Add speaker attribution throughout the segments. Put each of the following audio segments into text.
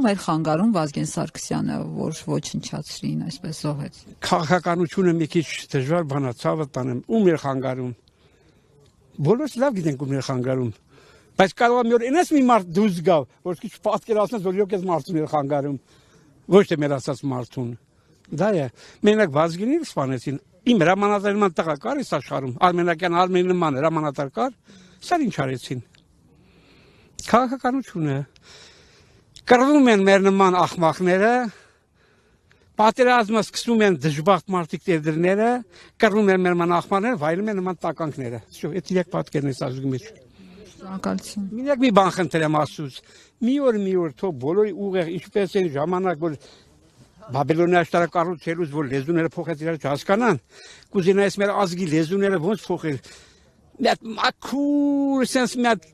Speaker 1: ում էր խանգարում Վազգեն Սարգսյանը, որ ոչնչացրին, այսպես զոհեց։
Speaker 2: Քաղաքականությունը մի քիչ դժվար բան է, ցավը տանեմ, ում էր խանգարում։ Բոլորս լավ գիտենք ում էր խանգարում։ Բայց կարող է մի օր ինձ մի մարդ դուրս գա, որ քիչ պատկերացնես, որ իրոք էս մարդուն էր խանգարում, ոչ թե մեր ասած մարդուն։ Դա է։ Մենակ Վազգենին սպանեցին։ Իմ հրամանատարման տղա կար էս աշխարհում, արմենակյան արմենման հրամանատար կար, սա ինչ արեցին։ Քաղաքականությունը կռվում են մեր նման աղմախները, պատերազմը սկսում են դժբախտ մարդիկ դերները, կռվում են մեր նման աղմախները, վայելում են նման տականքները։ Շո, այդ իրեք պատկերն է ազգի մեջ։
Speaker 1: Շնորհակալություն։
Speaker 2: Մենակ մի բան խնդրեմ ասուց։ Մի օր թող բոլորի ուղեղ ինչպես են ժամանակ որ Բաբելոնիա աշտարակառուցելուց որ լեզուները փոխեց իրար չհասկանան, կուզենայես մեր ազգի լեզուները ոնց փոխել։ Մի հատ մաքուր, sense մի հատ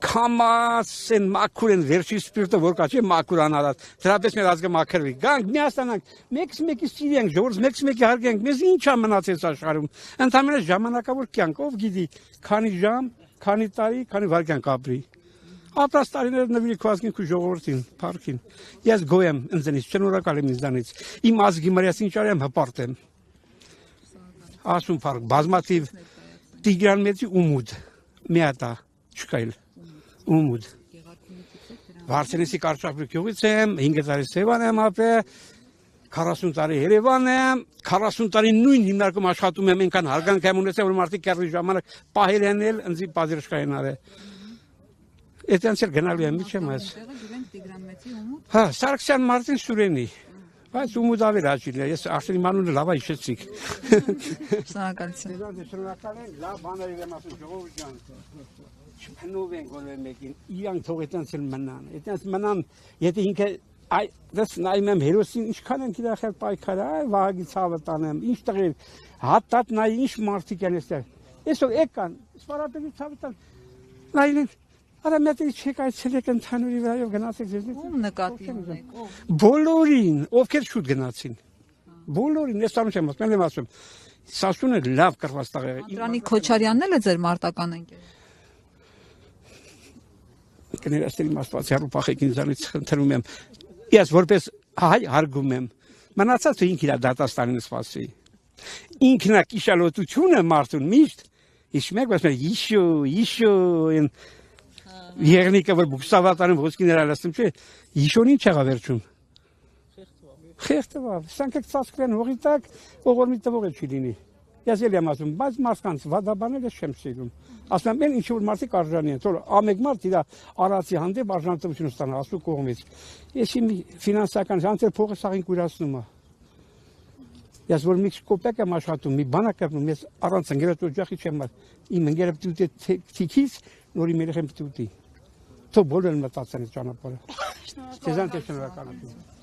Speaker 2: կամասեն մաքուր են վերջի սպիրտը որ կա չէ մաքուր անարած։ Դրապես մեր ազգը մաքրվի։ Գանք միասնանանք, մեկի սիրենք, ժողովուրդ մեկի հարգենք։ Մեզ ինչ է մնացել աշխարհում։ Ընդհանրապես ժամանակավոր կյանք, ով գիտի, քանի ժամ, քանի տարի, քանի վայրկյան կապրի։ Ապրած տարիները նվիրի քո ազգին քո ժողովրդին, փառքին։ Ես գոյ եմ ինձնից, շնորհակալ եմ ինձանից։ Իմ ազգի մրյաս ինչ արեմ, հպարտ եմ։ Ասում փառք, բազմաթիվ Տիգրան մեծի ումուդ, մի հատ է, չկայլ, ումուդ։ Վարդենիսի Կարճապետի գյուղից եմ, 5 տարի Սևան եմ ապրել, 40 տարի Երևան եմ, 40 տարի նույն հիմնարկում աշխատում եմ, այնքան հարգանք եմ ունեցել, որ մարդիկ կերվի ժամանակ պահել են էլ, ինձ պատժկային արել։ Էտենցել գնալու եմ, մի չեմ այս։ Հա, Սարգսյան Մարտին Սուրենի։ Բայց ումուդ ավեր աճիլ է, ես արդեն իմ անունը լավ իշեցիք։
Speaker 1: Շնորհակալություն։
Speaker 2: Շնորհակալ եմ, լավ բաներ եմ ասում ժողովուրդ ջան։ Չփնովեն գոնե մեկին, իրանք թող էտենցել մնան։ Էտենց մնան, եթե ինքը այ դες նայում եմ հերոսին ինչքան են իրախել պայքարը, այ վահագի ցավը տանեմ, ինչ տղեր, հատ նայ ինչ մարդիկ են էստեղ։ Այսօր եկան, սպարապետի ցավը տան։ Նայեն Արա մետի չեք այցելեք ընդհանուրի վրայով գնացեք ձեզնից։
Speaker 1: Ում նկատի ունեք, ով։
Speaker 2: Բոլորին, ովքեր շուտ գնացին։ Բոլորին, ես տանում եմ, ասում եմ ասում։ Սասունը լավ կռված տղա է։
Speaker 1: Անդրանիկ Քոչարյանն էլ է ձեր մարտական ընկեր։
Speaker 2: Կներաստերի մաստված հեռու փախեք ինձանից խնդրում եմ։ Ես որպես հայ հարգում եմ։ Մնացածը ինքն իր դատաստանին սպասի։ Ինքնա կիշալոտությունը մարդուն միշտ հիշում եք, բայց իշո Եղնիկը որ բուքսավատանում ոսկիներ ալաստում չէ, իշոնին չեղա վերջում։ Խեղտվավ, սանքեք ծածկվեն հողի տակ, ողոր մի տվող է չի լինի։ Ես էլ եմ ասում, բայց մարդկանց վադաբանել ես չեմ սիրում։ Ասում եմ, ինչ որ մարդիկ արժանի են, որ ամեկ մարդ իր արածի հանդեպ արժանատվություն ստանա ասու կողմից։ Ես իմ ֆինանսական հանցեր փողը սաղին կուրացնում է։ Ես որ մի կոպեկ եմ աշխատում, մի բան եմ կապնում, ես առանց ընկերոջ օջախի չեմ մար։ Իմ ընկերը պիտի թիքից նորի մեր երեխան պիտի ուտի։ Թող բոլորը մտածեն այդ ճանապարհը։ Ձեզանից շնորհակալություն։